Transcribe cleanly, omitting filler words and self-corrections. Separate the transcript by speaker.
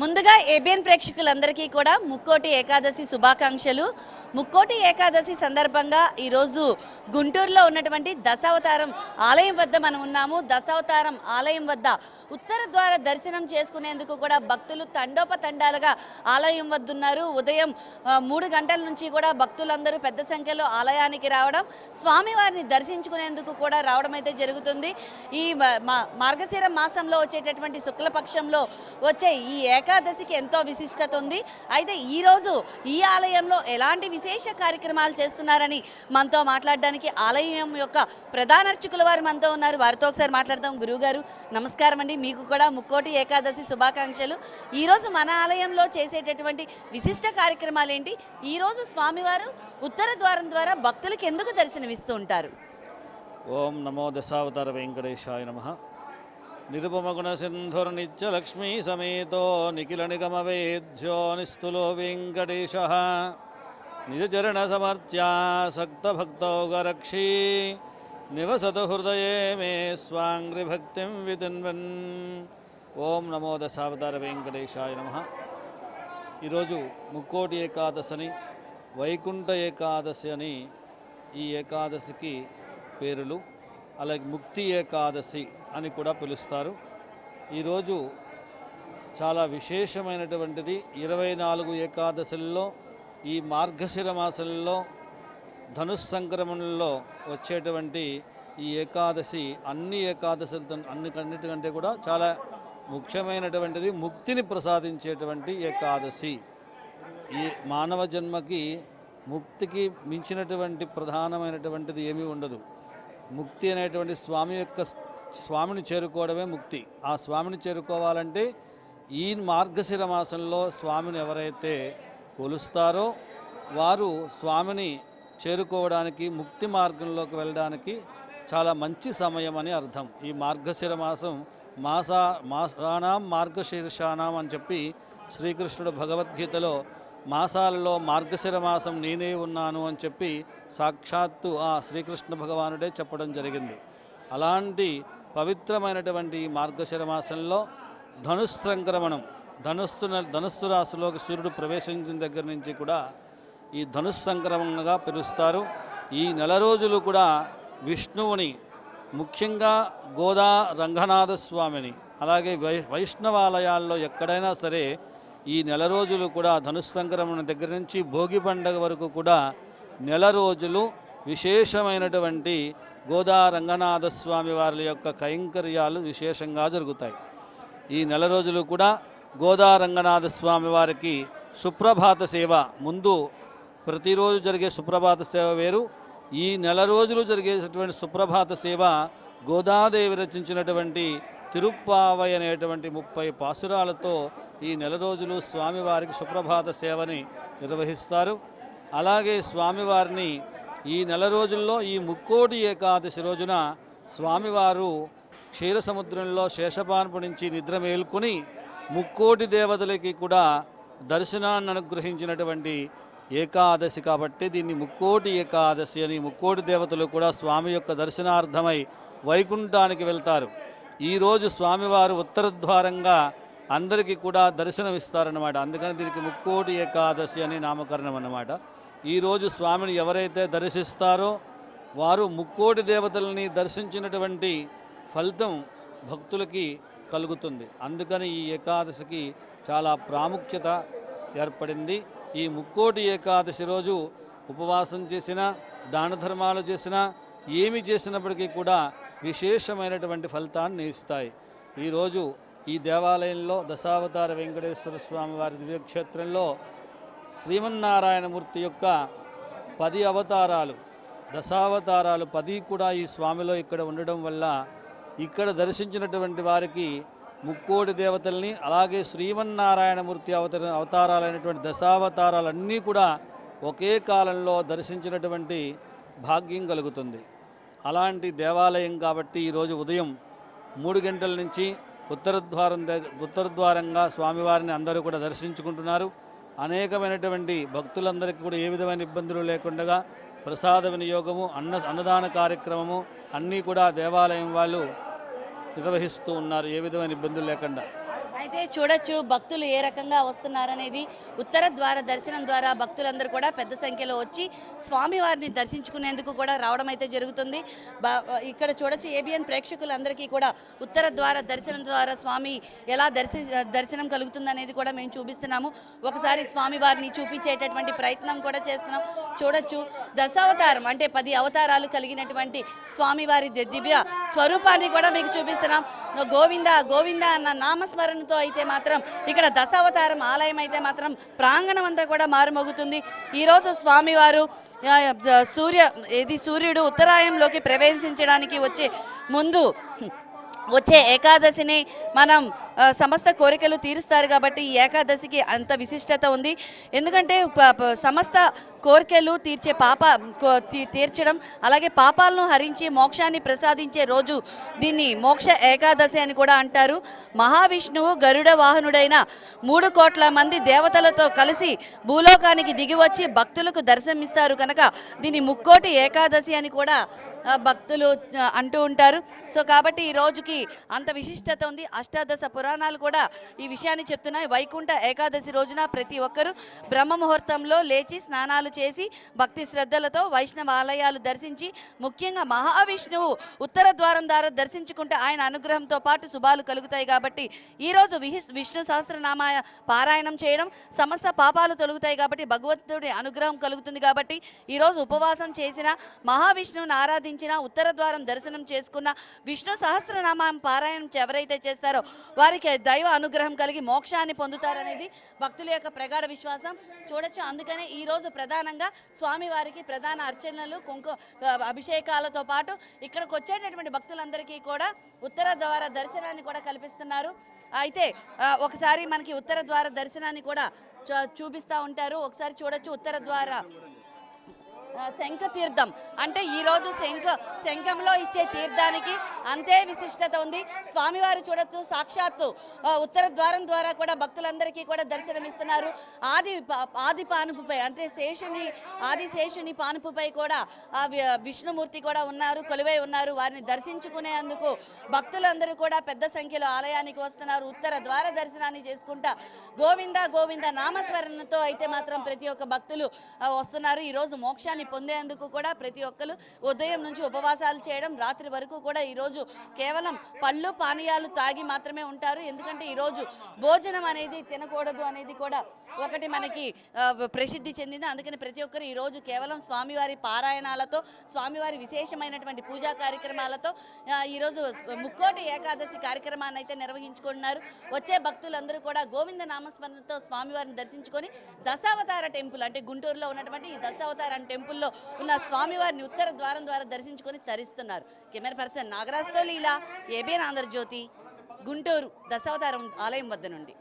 Speaker 1: ముందుగా ఏబిఎన్ ప్రేక్షకులందరికీ కూడా ముక్కోటి ఏకాదశి శుభాకాంక్షలు. ముక్కోటి ఏకాదశి సందర్భంగా ఈరోజు గుంటూరులో ఉన్నటువంటి దశావతారం ఆలయం వద్ద మనం ఉన్నాము. దశావతారం ఆలయం వద్ద ఉత్తర ద్వార దర్శనం చేసుకునేందుకు కూడా భక్తులు తండోపతండాలుగా ఆలయం వద్ద ఉన్నారు. ఉదయం 3 గంటల నుంచి కూడా భక్తులందరూ పెద్ద సంఖ్యలో ఆలయానికి రావడం, స్వామివారిని దర్శించుకునేందుకు కూడా రావడం అయితే జరుగుతుంది. ఈ మార్గశిర మాసంలో వచ్చేటటువంటి శుక్లపక్షంలో వచ్చే ఈ ఏకాదశికి ఎంతో విశిష్టత ఉంది. అయితే ఈరోజు ఈ ఆలయంలో ఎలాంటి విశేష కార్యక్రమాలు చేస్తున్నారని మనతో మాట్లాడడానికి ఆలయం యొక్క ప్రధాన అర్చకుల వారు మనతో ఉన్నారు. వారితో ఒకసారి మాట్లాడదాం. గురువుగారు నమస్కారం అండి. మీకు కూడా ముక్కోటి ఏకాదశి శుభాకాంక్షలు. ఈరోజు మన ఆలయంలో చేసేటటువంటి విశిష్ట కార్యక్రమాలు ఏంటి? ఈరోజు స్వామివారు ఉత్తర ద్వారం ద్వారా భక్తులకు ఎందుకు దర్శనమిస్తూ ఉంటారు?
Speaker 2: ఓం నమో దశావతార వెంకటేశాయ నమః. నిరుపమగుణ సింధుర్నిత్య లక్ష్మీ సమేతో నిఖిల నిగమ వేద్యో నిస్తులో వెంకటేశః నిజచరణ సమర్త్యా సక్త భక్తౌగరక్షీ నివసతు హృదయే మే స్వాంగ్రి భక్తిం విదిన్వన్. ఓం నమో దశావతార వెంకటేశాయ నమః. ఈరోజు ముక్కోటి ఏకాదశిని, వైకుంఠ ఏకాదశి అని ఈ ఏకాదశికి పేరులు. అలాగే ముక్తి ఏకాదశి అని కూడా పిలుస్తారు. ఈరోజు చాలా విశేషమైనటువంటిది. 24 ఏకాదశుల్లో ఈ మార్గశిర మాసంలో ధనుస్సంక్రమణంలో వచ్చేటువంటి ఈ ఏకాదశి అన్ని ఏకాదశులతో అన్నిటికంటే కూడా చాలా ముఖ్యమైనటువంటిది. ముక్తిని ప్రసాదించేటువంటి ఏకాదశి. ఈ మానవ జన్మకి ముక్తికి మించినటువంటి ప్రధానమైనటువంటిది ఏమీ ఉండదు. ముక్తి అనేటువంటి స్వామిని చేరుకోవడమే ముక్తి. ఆ స్వామిని చేరుకోవాలంటే ఈ మార్గశిర మాసంలో స్వామిని ఎవరైతే కొలుస్తారో వారు స్వామిని చేరుకోవడానికి, ముక్తి మార్గంలోకి వెళ్ళడానికి చాలా మంచి సమయం అని అర్థం. ఈ మార్గశిర మాసం మాసానాం మార్గశీర్షానాం అని చెప్పి శ్రీకృష్ణుడు భగవద్గీతలో మాసాలలో మార్గశిర మాసం నేనే ఉన్నాను అని చెప్పి సాక్షాత్తు ఆ శ్రీకృష్ణ భగవానుడే చెప్పడం జరిగింది. అలాంటి పవిత్రమైనటువంటి మార్గశిర మాసంలో ధనుస్సంక్రమణం, ధనుస్సు రాశిలోకి సూర్యుడు ప్రవేశించిన దగ్గర నుంచి కూడా ఈ ధనుస్సంక్రమణగా పిలుస్తారు. ఈ నెల రోజులు కూడా విష్ణువుని, ముఖ్యంగా గోదా రంగనాథ స్వామిని, అలాగే వైష్ణవాలయాల్లో ఎక్కడైనా సరే ఈ నెల రోజులు కూడా ధనుస్సంక్రమణ దగ్గర నుంచి భోగి పండగ వరకు కూడా నెల రోజులు విశేషమైనటువంటి గోదా రంగనాథ స్వామి వారి యొక్క కైంకర్యాలు విశేషంగా జరుగుతాయి. ఈ నెల రోజులు కూడా గోదా రంగనాథ స్వామి వారికి సుప్రభాత సేవ, ముందు ప్రతిరోజు జరిగే సుప్రభాత సేవ వేరు. ఈ నెల రోజులు జరిగేటటువంటి సుప్రభాత సేవ గోదాదేవి రచించినటువంటి తిరుప్పావై అనేటువంటి 30 పాసురాలతో ఈ నెల రోజులు స్వామివారికి సుప్రభాత సేవని నిర్వహిస్తారు. అలాగే స్వామివారిని ఈ నెల రోజుల్లో ఈ ముక్కోటి ఏకాదశి రోజున స్వామివారు క్షీరసముద్రంలో శేషపాన్పు నుంచి నిద్ర మేల్కొని ముక్కోటి దేవతలకి కూడా దర్శనాన్ని అనుగ్రహించినటువంటి ఏకాదశి కాబట్టి దీన్ని ముక్కోటి ఏకాదశి అని, ముక్కోటి దేవతలు కూడా స్వామి యొక్క దర్శనార్థమై వైకుంఠానికి వెళ్తారు. ఈరోజు స్వామివారు ఉత్తర ద్వారంగా అందరికీ కూడా దర్శనమిస్తారన్నమాట. అందుకని దీనికి ముక్కోటి ఏకాదశి అని నామకరణం అన్నమాట. ఈరోజు స్వామిని ఎవరైతే దర్శిస్తారో వారు ముక్కోటి దేవతలని దర్శించినటువంటి ఫలితం భక్తులకి కలుగుతుంది. అందుకని ఈ ఏకాదశికి చాలా ప్రాముఖ్యత ఏర్పడింది. ఈ ముక్కోటి ఏకాదశి రోజు ఉపవాసం చేసినా, దాన ధర్మాలు చేసినా, ఏమి చేసినప్పటికీ కూడా విశేషమైనటువంటి ఫలితాన్ని ఇస్తాయి. ఈరోజు ఈ దేవాలయంలో దశావతార వెంకటేశ్వర స్వామి వారి దివ్యక్షేత్రంలో శ్రీమన్నారాయణమూర్తి యొక్క 10 అవతారాలు, దశావతారాలు 10 కూడా ఈ స్వామిలో ఇక్కడ ఉండడం వల్ల ఇక్కడ దర్శించినటువంటి వారికి ముక్కోటి దేవతల్ని, అలాగే శ్రీమన్నారాయణమూర్తి అవతారాలైనటువంటి దశావతారాలన్నీ కూడా ఒకే కాలంలో దర్శించినటువంటి భాగ్యం కలుగుతుంది. అలాంటి దేవాలయం కాబట్టి ఈరోజు ఉదయం 3 గంటల నుంచి ఉత్తర ద్వారంగా స్వామివారిని అందరూ కూడా దర్శించుకుంటున్నారు. అనేకమైనటువంటి భక్తులందరికీ కూడా ఏ విధమైన ఇబ్బందులు లేకుండా ప్రసాద వినియోగము, అన్నదాన కార్యక్రమము అన్నీ కూడా దేవాలయం వాళ్ళు నిర్వహిస్తూ ఉన్నారు, ఏ విధమైన ఇబ్బందులు లేకుండా.
Speaker 1: అయితే చూడొచ్చు భక్తులు ఏ రకంగా వస్తున్నారనేది. ఉత్తర ద్వార దర్శనం ద్వారా భక్తులందరూ కూడా పెద్ద సంఖ్యలో వచ్చి స్వామివారిని దర్శించుకునేందుకు కూడా రావడం అయితే జరుగుతుంది. ఇక్కడ చూడొచ్చు ఏబిఎన్ ప్రేక్షకులందరికీ కూడా ఉత్తర ద్వార దర్శనం ద్వారా స్వామి ఎలా దర్శనం కలుగుతుందనేది కూడా మేము చూపిస్తున్నాము. ఒకసారి స్వామివారిని చూపించేటటువంటి ప్రయత్నం కూడా చేస్తున్నాం. చూడొచ్చు దశావతారం అంటే 10 అవతారాలు కలిగినటువంటి స్వామివారి దివ్య స్వరూపాన్ని కూడా మీకు చూపిస్తున్నాం. గోవింద గోవింద అన్న నామస్మరణతో అయితే మాత్రం ఇక్కడ దశావతారం ఆలయం అయితే మాత్రం ప్రాంగణం అంతా కూడా మారుమోగుతుంది. ఈరోజు స్వామివారు సూర్యుడు ఉత్తరాయంలోకి ప్రవేశించడానికి వచ్చే ఏకాదశిని మనం సమస్త కోరికలు తీరుస్తారు కాబట్టి ఈ ఏకాదశికి అంత విశిష్టత ఉంది. ఎందుకంటే సమస్త కోరికలు తీర్చడం అలాగే పాపాలను హరించి మోక్షాన్ని ప్రసాదించే రోజు దీన్ని మోక్ష ఏకాదశి అని కూడా అంటారు. మహావిష్ణువు గరుడ వాహనుడైన 3 కోట్ల మంది దేవతలతో కలిసి భూలోకానికి దిగివచ్చి భక్తులకు దర్శనమిస్తారు కనుక దీన్ని ముక్కోటి ఏకాదశి అని కూడా భక్తులు అంటూ ఉంటారు. సో కాబట్టి ఈ రోజుకి అంత విశిష్టత ఉంది. అష్టాదశ పురాణాలు కూడా ఈ విషయాన్ని చెప్తున్నాయి. వైకుంఠ ఏకాదశి రోజున ప్రతి ఒక్కరూ బ్రహ్మ ముహూర్తంలో లేచి స్నానాలు చేసి భక్తి శ్రద్ధలతో వైష్ణవ ఆలయాలు దర్శించి ముఖ్యంగా మహావిష్ణువు ఉత్తర ద్వారం ద్వారా దర్శించుకుంటే ఆయన అనుగ్రహంతో పాటు శుభాలు కలుగుతాయి. కాబట్టి ఈరోజు విష్ణు సహస్రనామ పారాయణం చేయడం సమస్త పాపాలు తొలుగుతాయి కాబట్టి భగవంతుడి అనుగ్రహం కలుగుతుంది. కాబట్టి ఈరోజు ఉపవాసం చేసిన మహావిష్ణువుని ఆరాధించిన ఉత్తర ద్వారం దర్శనం చేసుకున్న విష్ణు సహస్రనామం పారాయణం ఎవరైతే చేస్తారో వారికి దైవ అనుగ్రహం కలిగి మోక్షాన్ని పొందుతారనేది భక్తుల యొక్క ప్రగాఢ విశ్వాసం. చూడొచ్చు. అందుకనే ఈరోజు ప్రధానంగా స్వామివారికి ప్రధాన అర్చనలు అభిషేకాలతో పాటు ఇక్కడికి వచ్చేటటువంటి భక్తులందరికీ కూడా ఉత్తర ద్వార దర్శనాన్ని కూడా కల్పిస్తున్నారు. అయితే ఒకసారి మనకి ఉత్తర ద్వార దర్శనాన్ని కూడా చూపిస్తూ ఉంటారు. ఒకసారి చూడొచ్చు. ఉత్తర ద్వార శంఖ తీర్థం అంటే ఈరోజు శంఖంలో ఇచ్చే తీర్థానికి అంతే విశిష్టత ఉంది. స్వామివారు చూడొచ్చు సాక్షాత్తు ఉత్తర ద్వారం ద్వారా కూడా భక్తులందరికీ కూడా దర్శనమిస్తున్నారు. ఆది పానుపుపై అంటే శేషుని పానుపుపై కూడా విష్ణుమూర్తి కూడా ఉన్నారు, కొలువై ఉన్నారు. వారిని దర్శించుకునేందుకు భక్తులందరూ కూడా పెద్ద సంఖ్యలో ఆలయానికి వస్తున్నారు. ఉత్తర ద్వార దర్శనాన్ని చేసుకుంటా గోవింద గోవింద నామస్మరణతో అయితే మాత్రం ప్రతి ఒక్క భక్తులు వస్తున్నారు. ఈరోజు మోక్షాన్ని పొందేందుకు కూడా ప్రతి ఒక్కరు ఉదయం నుంచి ఉపవాసాలు చేయడం రాత్రి వరకు కూడా ఈరోజు కేవలం పళ్ళు పానీయాలు తాగి మాత్రమే ఉంటారు. ఎందుకంటే ఈరోజు భోజనం అనేది తినకూడదు అనేది కూడా ఒకటి మనకి ప్రసిద్ధి చెందింది. అందుకని ప్రతి ఒక్కరు ఈరోజు కేవలం స్వామివారి పారాయణాలతో స్వామివారి విశేషమైనటువంటి పూజా కార్యక్రమాలతో ఈరోజు ముక్కోటి ఏకాదశి కార్యక్రమాన్ని అయితే నిర్వహించుకుంటున్నారు. వచ్చే భక్తులందరూ కూడా గోవింద నామస్మరణతో స్వామివారిని దర్శించుకొని దశావతార టెంపుల్ అంటే గుంటూరులో ఉన్నటువంటి ఈ దశావతార టెంపుల్లో ఉన్న స్వామివారిని ఉత్తర ద్వారం ద్వారా దర్శించుకొని తరిస్తున్నారు. కెమెరా పర్సన్ నాగరాజ్తో లీలా, ఏబిఎన్ ఆంధ్రజ్యోతి, గుంటూరు దశావతారం ఆలయం వద్ద నుండి.